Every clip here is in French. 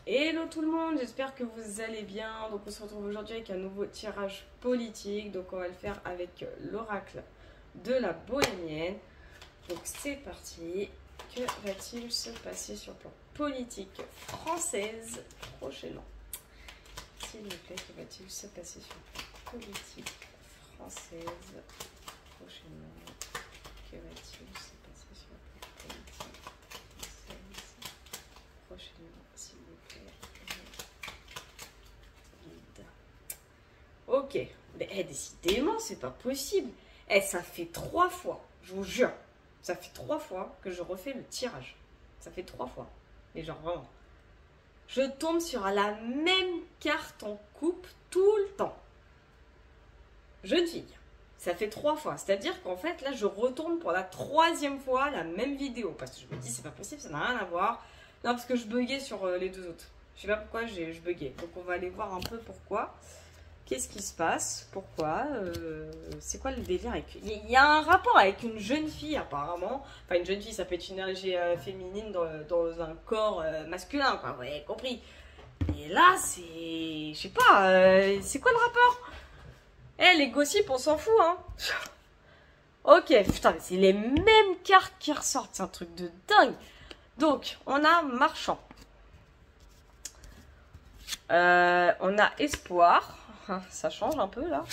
Hello tout le monde, j'espère que vous allez bien. Donc on se retrouve aujourd'hui avec un nouveau tirage politique. Donc on va le faire avec l'oracle de la bohémienne. Donc c'est parti. Que va-t-il se passer sur le plan politique française prochainement? S'il vous plaît, que va-t-il se passer sur le plan politique française prochainement? Que va-t-il se passer sur le plan politique française prochainement, s'il vous plaît? Vide. Ok. Mais décidément, c'est pas possible. Ça fait 3 fois, je vous jure. Ça fait 3 fois que je refais le tirage. Ça fait 3 fois. Et genre vraiment. Je tombe sur la même carte en coupe tout le temps. Jeune fille. Ça fait 3 fois. C'est-à-dire qu'en fait, là, je retourne pour la 3e fois la même vidéo. Parce que je me dis, c'est pas possible, ça n'a rien à voir. Non, parce que je buguais sur les 2 autres. Je sais pas pourquoi je buguais. Donc, on va aller voir un peu pourquoi. Qu'est-ce qui se passe? Pourquoi? C'est quoi le délire avec... Il y a un rapport avec une jeune fille, apparemment. Enfin, une jeune fille, ça peut être une énergie féminine dans un corps masculin, quoi. Vous avez compris. Et là, c'est... Je sais pas, c'est quoi le rapport? Les gossips, on s'en fout, hein. Ok, putain, mais c'est les mêmes cartes qui ressortent. C'est un truc de dingue. Donc, on a marchand. On a espoir. Ça change un peu, là.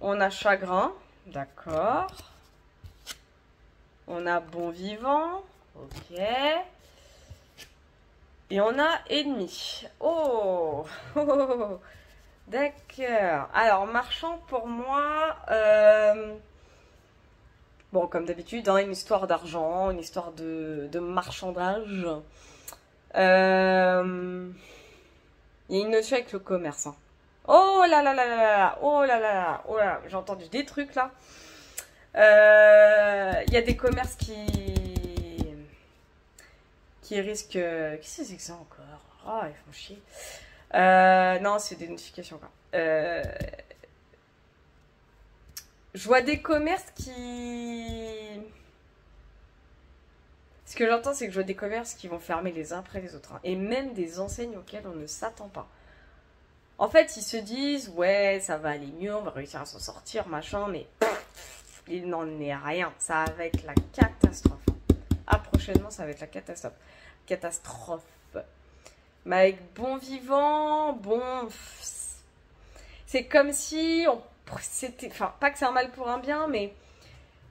On a chagrin. D'accord. On a bon vivant. Ok. Et on a ennemi. Oh, oh. D'accord. Alors, marchand, pour moi... Bon, comme d'habitude, hein, une histoire d'argent, une histoire de marchandage. Il y a une notion avec le commerce. Hein. Oh là là là là là, oh là là là, oh là, j'ai entendu des trucs là. Il y a des commerces qui risquent... Qu'est-ce que c'est que ça encore? Oh, ils font chier. Non, c'est des notifications quoi. Je vois des commerces qui... Ce que j'entends, c'est que je vois des commerces qui vont fermer les uns après les autres. Hein, et même des enseignes auxquelles on ne s'attend pas. En fait, ils se disent, ouais, ça va aller mieux, on va réussir à s'en sortir, machin, mais il n'en est rien. Ça va être la catastrophe. Ah, prochainement, ça va être la catastrophe. Catastrophe. Mais avec bon vivant, bon... C'est comme si... Enfin, pas que c'est un mal pour un bien, mais...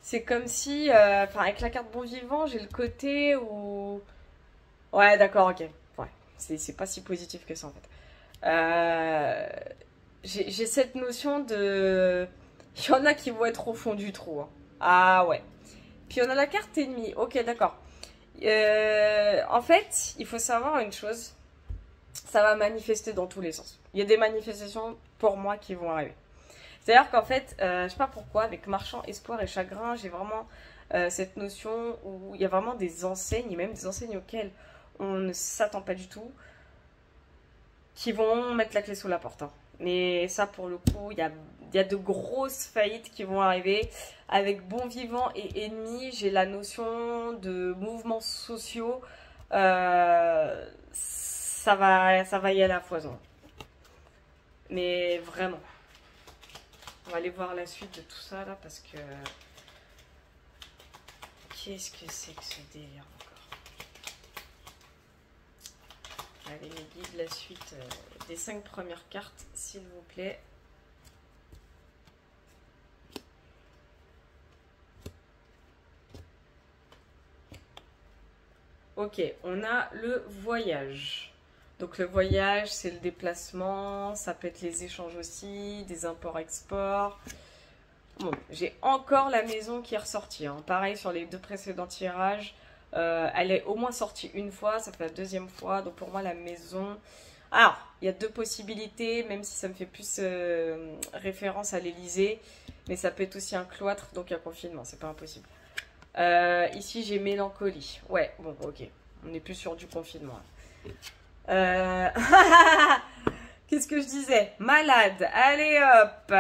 C'est comme si... Enfin, avec la carte bon vivant, j'ai le côté où... Ouais, d'accord, ok. Ouais, c'est pas si positif que ça, en fait. J'ai cette notion de... Il y en a qui vont être au fond du trou. Hein. Ah ouais. Puis on a la carte ennemie. Ok, d'accord. En fait, il faut savoir une chose. Ça va manifester dans tous les sens. Il y a des manifestations pour moi qui vont arriver. C'est-à-dire qu'en fait, je sais pas pourquoi, avec marchand, espoir et chagrin, j'ai vraiment cette notion où il y a vraiment des enseignes, et même des enseignes auxquelles on ne s'attend pas du tout, qui vont mettre la clé sous la porte. Hein. Mais ça, pour le coup, il y a de grosses faillites qui vont arriver. Avec bon vivant et ennemi, j'ai la notion de mouvements sociaux. Ça va y aller à la foison. Mais vraiment. On va aller voir la suite de tout ça, là, parce que... Qu'est-ce que c'est que ce délire encore? Allez, mes guides, la suite des 5 premières cartes, s'il vous plaît. Ok, on a le voyage. Donc le voyage, c'est le déplacement, ça peut être les échanges aussi, des imports-exports. Bon, j'ai encore la maison qui est ressortie. Hein. Pareil sur les 2 précédents tirages. Elle est au moins sortie une fois, ça fait la 2e fois. Donc pour moi, la maison... Alors, il y a 2 possibilités, même si ça me fait plus référence à l'Elysée. Mais ça peut être aussi un cloître, donc un confinement, c'est pas impossible. Ici, j'ai mélancolie. Ouais, bon, ok. On n'est plus sur du confinement. Qu'est-ce que je disais? Malade. Allez hop.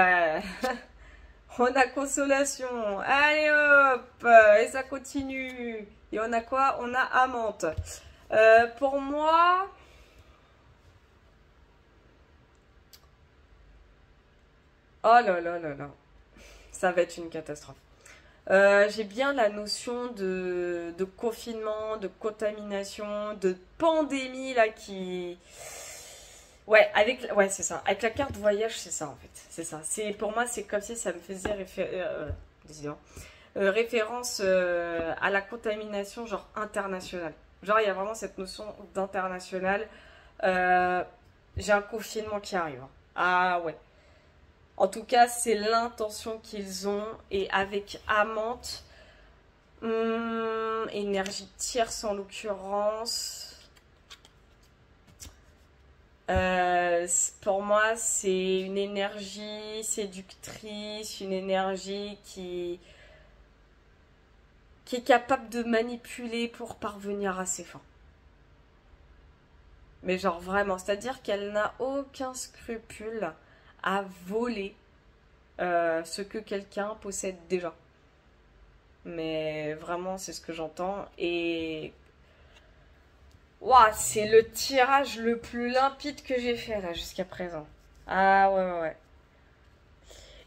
On a consolation. Allez hop. Et ça continue. Et on a quoi? On a amante. Pour moi, Oh là là là là. Ça va être une catastrophe. J'ai bien la notion de confinement, de contamination, de pandémie là qui... Ouais, ouais, c'est ça. Avec la carte voyage, c'est ça en fait. C'est ça. Pour moi, c'est comme si ça me faisait décidément, référence à la contamination genre internationale. Genre, il y a vraiment cette notion d'international. J'ai un confinement qui arrive. Ah ouais. En tout cas, c'est l'intention qu'ils ont. Et avec Amante, énergie tierce en l'occurrence. Pour moi, c'est une énergie séductrice, une énergie qui est capable de manipuler pour parvenir à ses fins. Mais genre vraiment, c'est-à-dire qu'elle n'a aucun scrupule à voler ce que quelqu'un possède déjà. Mais vraiment, c'est ce que j'entends. Et ouah, c'est le tirage le plus limpide que j'ai fait là jusqu'à présent. Ah ouais, ouais, ouais.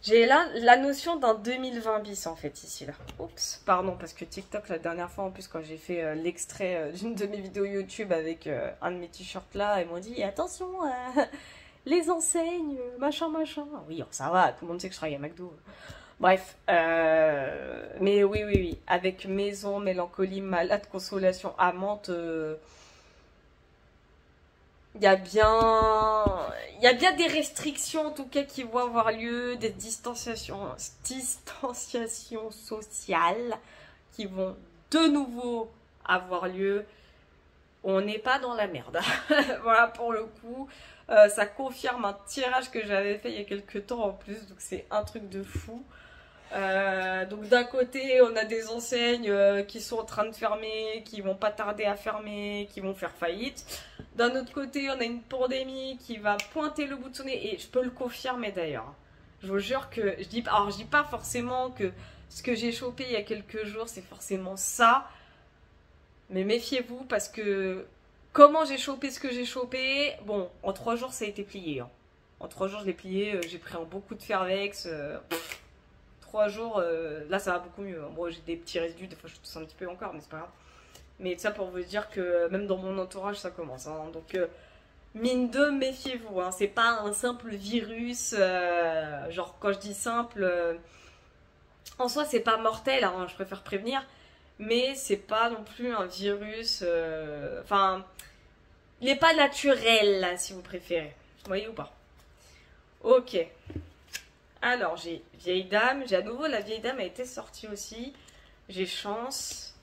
J'ai là la notion d'un 2020 bis en fait ici là. Oups, pardon, parce que TikTok la dernière fois en plus quand j'ai fait l'extrait d'une de mes vidéos YouTube avec un de mes t-shirts là, ils m'ont dit attention, les enseignes, machin machin. Oui, ça va, tout le monde sait que je travaille à McDo. Bref, mais oui, oui, oui, avec maison, mélancolie, malade, consolation, amante, il y a bien des restrictions en tout cas qui vont avoir lieu, des distanciations sociales qui vont de nouveau avoir lieu. On n'est pas dans la merde. Voilà pour le coup. Ça confirme un tirage que j'avais fait il y a quelques temps en plus, donc c'est un truc de fou. Donc d'un côté on a des enseignes qui sont en train de fermer, qui vont pas tarder à fermer, qui vont faire faillite. D'un autre côté on a une pandémie qui va pointer le bout de son nez, et je peux le confirmer d'ailleurs. Je vous jure que je dis pas forcément que ce que j'ai chopé il y a quelques jours c'est forcément ça, mais méfiez-vous parce que comment j'ai chopé ce que j'ai chopé, bon en 3 jours ça a été plié hein. En 3 jours je l'ai plié, j'ai pris un bon coup de Fervex. 3 jours, là ça va beaucoup mieux. Moi j'ai des petits résidus, des fois je tousse un petit peu encore, mais c'est pas grave. Mais ça pour vous dire que même dans mon entourage ça commence. Hein. Donc mine de, méfiez-vous. Hein. C'est pas un simple virus. Genre quand je dis simple, en soi c'est pas mortel, hein, je préfère prévenir. Mais c'est pas non plus un virus. Enfin, il n'est pas naturel là, si vous préférez. Vous voyez ou pas? Ok. Alors, j'ai vieille dame. J'ai à nouveau la vieille dame a été sortie aussi. J'ai chance.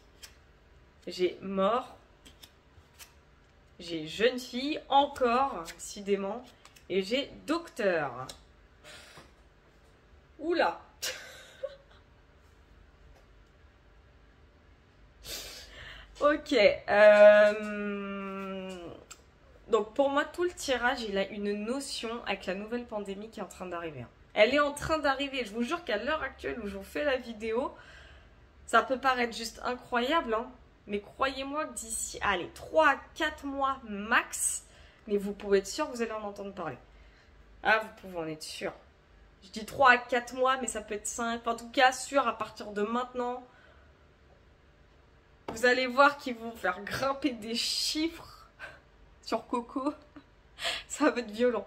J'ai mort. J'ai jeune fille. Encore, décidément. Et j'ai docteur. Oula. Ok. Donc, pour moi, tout le tirage, il a une notion avec la nouvelle pandémie qui est en train d'arriver. Elle est en train d'arriver. Je vous jure qu'à l'heure actuelle où je vous fais la vidéo, ça peut paraître juste incroyable, hein, mais croyez-moi que d'ici, allez, 3 à 4 mois max, mais vous pouvez être sûr que vous allez en entendre parler. Ah, vous pouvez en être sûr. Je dis 3 à 4 mois, mais ça peut être 5. En tout cas, sûr, à partir de maintenant, vous allez voir qu'ils vont faire grimper des chiffres sur Coco. Ça va être violent.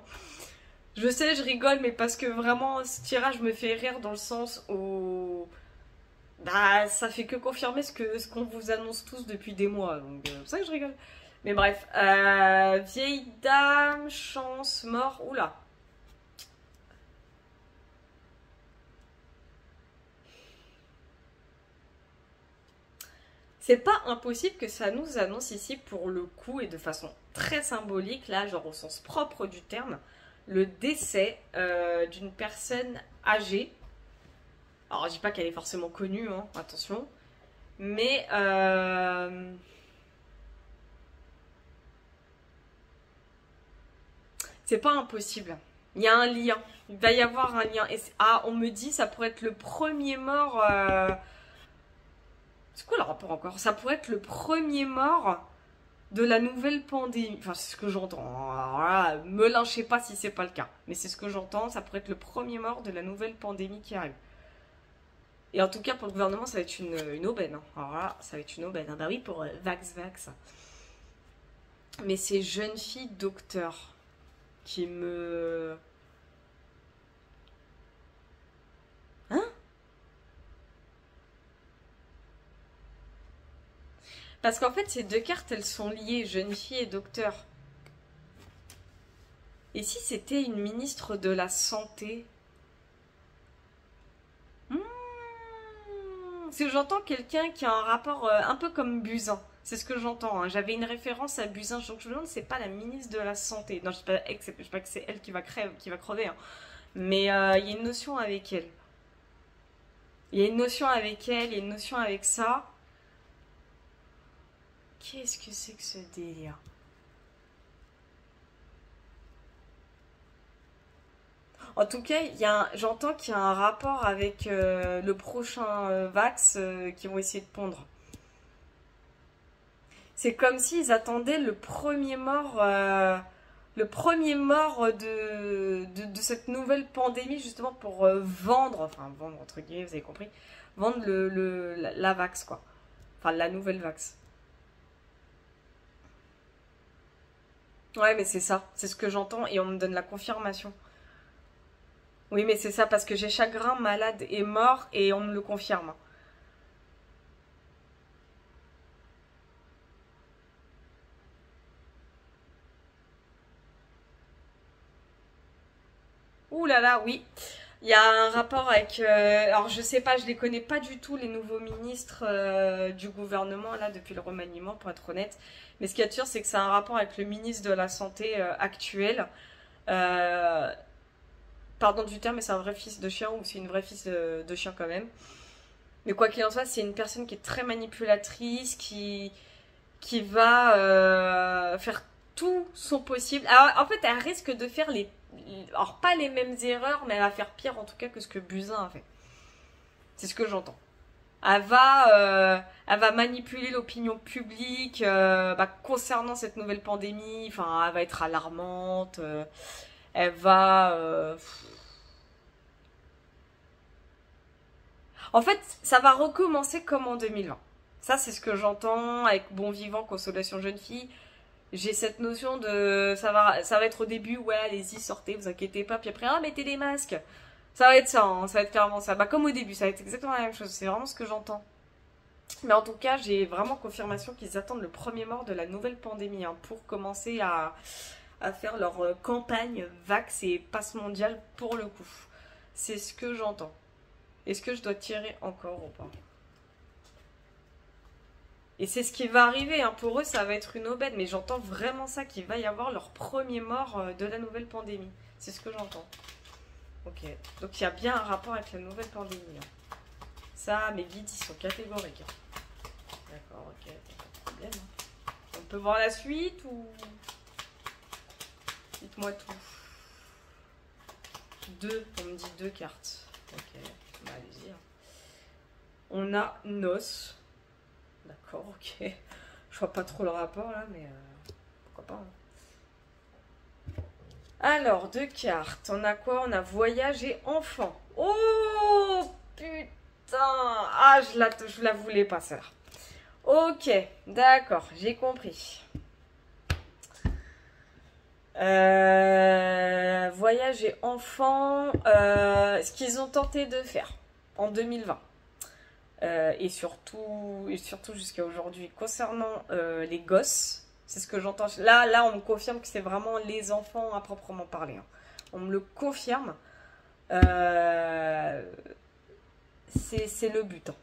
Je sais, je rigole, mais parce que vraiment, ce tirage me fait rire dans le sens où... Bah, ça fait que confirmer ce qu'on vous annonce tous depuis des mois. Donc, c'est pour ça que je rigole. Mais bref, vieille dame, chance, mort, oula. C'est pas impossible que ça nous annonce ici, pour le coup, et de façon très symbolique, là, genre au sens propre du terme, le décès d'une personne âgée. Alors, je dis pas qu'elle est forcément connue, hein, attention. Mais c'est pas impossible. Il y a un lien. Il va y avoir un lien. Et on me dit ça pourrait être le premier mort. C'est quoi le rapport encore? Ça pourrait être le premier mort de la nouvelle pandémie. Enfin, c'est ce que j'entends. Alors là, me lynchez pas si c'est pas le cas. Mais c'est ce que j'entends. Ça pourrait être le premier mort de la nouvelle pandémie qui arrive. Et en tout cas, pour le gouvernement, ça va être une aubaine. Hein. Alors là, ça va être une aubaine. Hein. Bah oui, pour Vax. Mais ces jeunes filles docteurs qui me... Hein? Parce qu'en fait, ces deux cartes, elles sont liées, jeune fille et docteur. Et si c'était une ministre de la Santé? Parce que j'entends quelqu'un qui a un rapport un peu comme Buzyn. C'est ce que j'entends. Hein. J'avais une référence à Buzyn. Donc je me demande, c'est pas la ministre de la Santé. Non, je ne sais pas que c'est elle qui va crever. Hein. Mais il y a une notion avec elle. Il y a une notion avec elle, il y a une notion avec ça. Qu'est-ce que c'est que ce délire? En tout cas, j'entends qu'il y a un rapport avec le prochain Vax qui vont essayer de pondre. C'est comme s'ils attendaient le premier mort de cette nouvelle pandémie, justement pour vendre entre guillemets, vous avez compris, vendre la Vax, quoi. Enfin, la nouvelle Vax. Ouais, mais c'est ça, c'est ce que j'entends et on me donne la confirmation. Oui, mais c'est ça, parce que j'ai chagrin, malade et mort et on me le confirme. Ouh là là, oui. Il y a un rapport avec... alors je sais pas, je les connais pas du tout, les nouveaux ministres du gouvernement, là, depuis le remaniement, pour être honnête. Mais ce qu'il y a de sûr, c'est que c'est un rapport avec le ministre de la Santé actuel. Euh, pardon du terme, mais c'est un vrai fils de chien ou c'est une vraie fils de chien quand même. Mais quoi qu'il en soit, c'est une personne qui est très manipulatrice, qui va faire tout son possible. Alors, en fait, elle risque de faire alors, pas les mêmes erreurs, mais elle va faire pire en tout cas que ce que Buzyn a fait. C'est ce que j'entends. Elle va manipuler l'opinion publique concernant cette nouvelle pandémie. Enfin, elle va être alarmante. Elle va... En fait, ça va recommencer comme en 2020. Ça, c'est ce que j'entends avec Bon Vivant, Consolation Jeune Fille. J'ai cette notion de... Ça va être au début, ouais, allez-y, sortez, vous inquiétez pas. Puis après, ah, mettez des masques. Ça va être ça, hein, ça va être clairement ça. Bah, comme au début, ça va être exactement la même chose. C'est vraiment ce que j'entends. Mais en tout cas, j'ai vraiment confirmation qu'ils attendent le premier mort de la nouvelle pandémie hein, pour commencer à faire leur campagne Vax et passe mondiale pour le coup. C'est ce que j'entends. Est-ce que je dois tirer encore ou pas? Et c'est ce qui va arriver, hein. Pour eux ça va être une aubaine, mais j'entends vraiment ça, qu'il va y avoir leur premier mort de la nouvelle pandémie. C'est ce que j'entends. Ok, donc il y a bien un rapport avec la nouvelle pandémie. Hein. Ça, mes guides, ils sont catégoriques. Hein. D'accord, ok, pas de problème. Hein. On peut voir la suite ou... Dites-moi tout. On me dit 2 cartes. Ok, bah allez-y. Hein. On a Nos. D'accord, ok. Je vois pas trop le rapport là, mais pourquoi pas. Hein. Alors, 2 cartes. On a quoi? On a voyage et enfant. Oh putain! Ah, je la voulais pas, ça. Ok, d'accord, j'ai compris. Voyage et enfant, ce qu'ils ont tenté de faire en 2020. Et surtout jusqu'à aujourd'hui concernant les gosses, c'est ce que j'entends. Là, on me confirme que c'est vraiment les enfants à proprement parler. Hein. On me le confirme. C'est le but. Hein.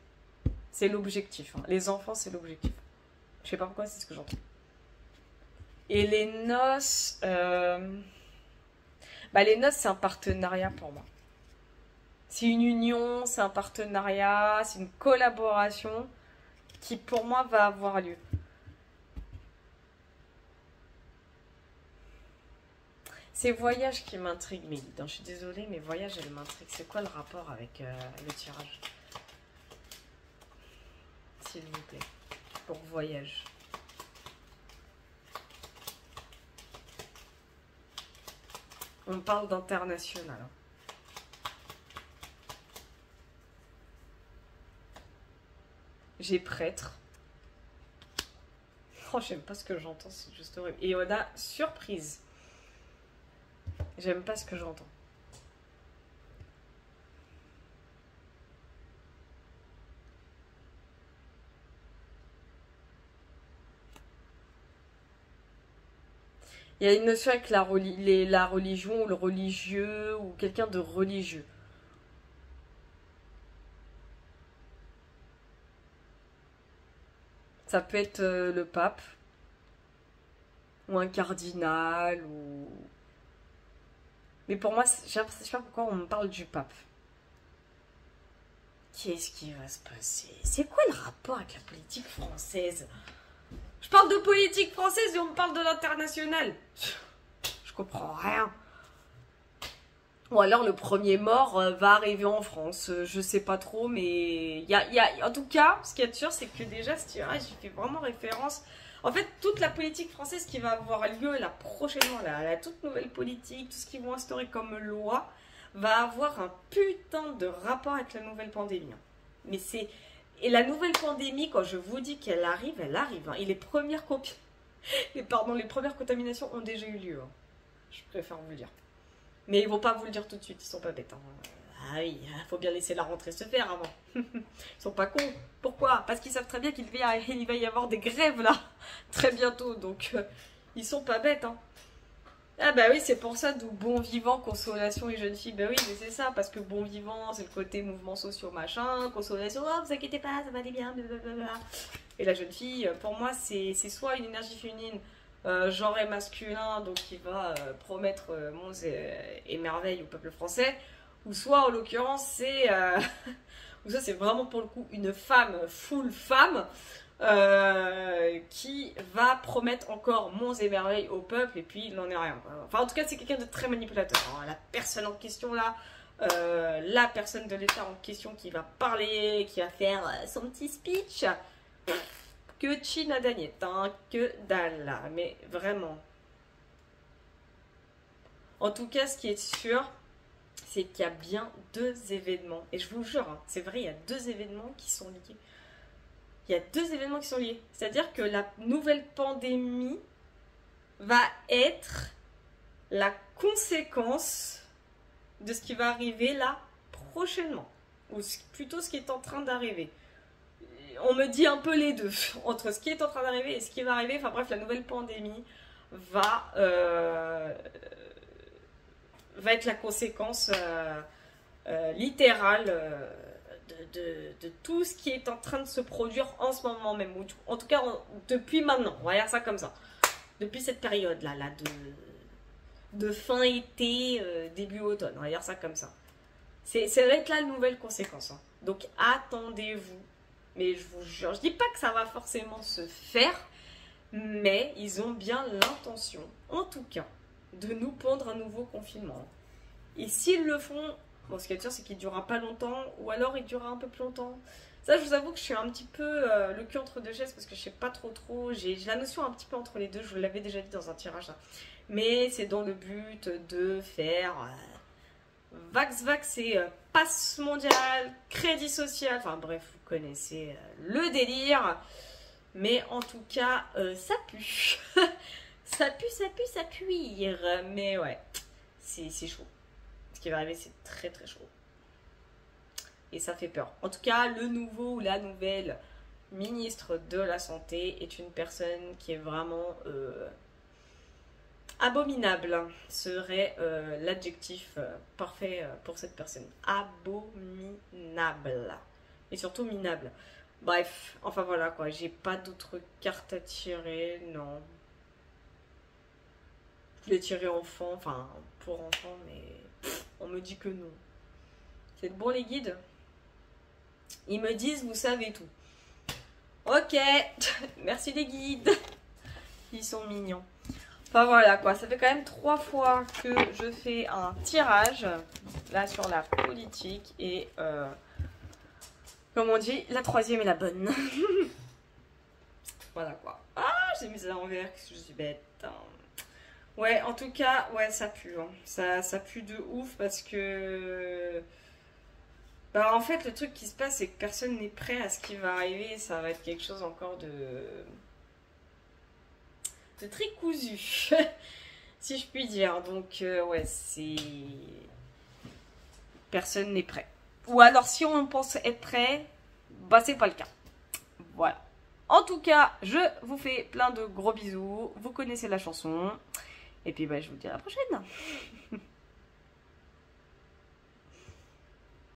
C'est l'objectif. Hein. Les enfants, c'est l'objectif. Je sais pas pourquoi, c'est ce que j'entends. Et les noces, les noces, c'est un partenariat pour moi. C'est une union, c'est un partenariat, c'est une collaboration qui pour moi va avoir lieu. C'est voyage qui m'intrigue, mais je suis désolée, mais voyage elle m'intrigue. C'est quoi le rapport avec le tirage? S'il vous plaît, pour voyage. On parle d'international. J'ai prêtre. Oh, j'aime pas ce que j'entends, c'est juste horrible. Et on a surprise. J'aime pas ce que j'entends. Il y a une notion avec la religion ou le religieux ou quelqu'un de religieux. Ça peut être le pape ou un cardinal ou... Mais pour moi, je sais pas pourquoi on me parle du pape. Qu'est-ce qui va se passer? C'est quoi le rapport avec la politique française? Je parle de politique française et on me parle de l'international. Je comprends rien. Ou alors le premier mort va arriver en France. Je sais pas trop, mais en tout cas, ce qu'il y a de sûr, c'est que déjà ce tirage, il fait vraiment référence. En fait, toute la politique française qui va avoir lieu là prochainement, la toute nouvelle politique, tout ce qu'ils vont instaurer comme loi, va avoir un putain de rapport avec la nouvelle pandémie. Mais c'est... Et la nouvelle pandémie, quand je vous dis qu'elle arrive, elle arrive. Hein. Et les premières contaminations ont déjà eu lieu. Hein. Je préfère vous le dire. Mais ils vont pas vous le dire tout de suite, ils sont pas bêtes. Hein. Ah oui, faut bien laisser la rentrée se faire avant. Ils sont pas cons. Pourquoi? Parce qu'ils savent très bien qu'il va y avoir des grèves là, très bientôt. Donc, ils sont pas bêtes. Hein. Ah bah oui, c'est pour ça, d'où bon vivant, consolation et jeune fille. Bah oui, mais c'est ça, parce que bon vivant, c'est le côté mouvement sociaux, machin. Consolation, oh, vous inquiétez pas, ça va aller bien, blablabla. Et la jeune fille, pour moi, c'est soit une énergie féminine, genre et masculin, donc qui va promettre monts et merveilles au peuple français, ou soit, en l'occurrence, c'est... ou ça, c'est vraiment pour le coup une femme, full femme, qui va promettre encore monts et merveilles au peuple et puis il n'en est rien. Enfin, en tout cas, c'est quelqu'un de très manipulateur. Hein. La personne en question là, la personne de l'État en question qui va parler, qui va faire son petit speech, que China Dagnette, hein, que dalle, mais vraiment. En tout cas, ce qui est sûr, c'est qu'il y a bien 2 événements. Et je vous jure, hein, c'est vrai, il y a 2 événements qui sont liés. Il y a 2 événements qui sont liés. C'est-à-dire que la nouvelle pandémie va être la conséquence de ce qui va arriver là prochainement. Ou plutôt ce qui est en train d'arriver. On me dit un peu les deux. Entre ce qui est en train d'arriver et ce qui va arriver. Enfin bref, la nouvelle pandémie va être la conséquence littérale de tout ce qui est en train de se produire en ce moment même, ou en tout cas depuis maintenant, on va dire ça comme ça, depuis cette période là de fin été, début automne, on va dire ça comme ça. Ça va être la nouvelle conséquence, hein. Donc attendez-vous, mais je vous jure, je dis pas que ça va forcément se faire, mais ils ont bien l'intention, en tout cas, de nous pondre un nouveau confinement. Et s'ils le font, bon, ce qui est sûr, c'est qu'il ne durera pas longtemps, ou alors il durera un peu plus longtemps. Ça, je vous avoue que je suis un petit peu le cul entre 2 chaises, parce que je sais pas trop. J'ai la notion un petit peu entre les deux, je vous l'avais déjà dit dans un tirage là. Mais c'est dans le but de faire Vax et passe mondiale, crédit social, enfin bref, vous connaissez le délire. Mais en tout cas, ça pue. ça pue. Mais ouais, c'est chaud. Ce qui va arriver, c'est très chaud. Et ça fait peur. En tout cas, le nouveau ou la nouvelle ministre de la Santé est une personne qui est vraiment abominable. Serait l'adjectif parfait pour cette personne. Abominable. Et surtout minable. Bref, enfin voilà quoi. J'ai pas d'autres cartes à tirer, non. Je voulais tirer enfant, enfin pour enfant, mais on me dit que non. C'est bon les guides? Ils me disent vous savez tout. Ok, merci les guides. Ils sont mignons. Enfin voilà quoi, ça fait quand même 3 fois que je fais un tirage là sur la politique et comme on dit, la 3e est la bonne. Voilà quoi. Ah, j'ai mis ça à l'envers, que je suis bête. Ouais, en tout cas, ouais, ça pue. Hein. Ça pue de ouf parce que... Bah, en fait, le truc qui se passe, c'est que personne n'est prêt à ce qui va arriver. Ça va être quelque chose encore de très cousu, si je puis dire. Donc, ouais, c'est... Personne n'est prêt. Ou alors, si on pense être prêt, bah, c'est pas le cas. Voilà. En tout cas, je vous fais plein de gros bisous. Vous connaissez la chanson. Et puis, bah, je vous dis à la prochaine.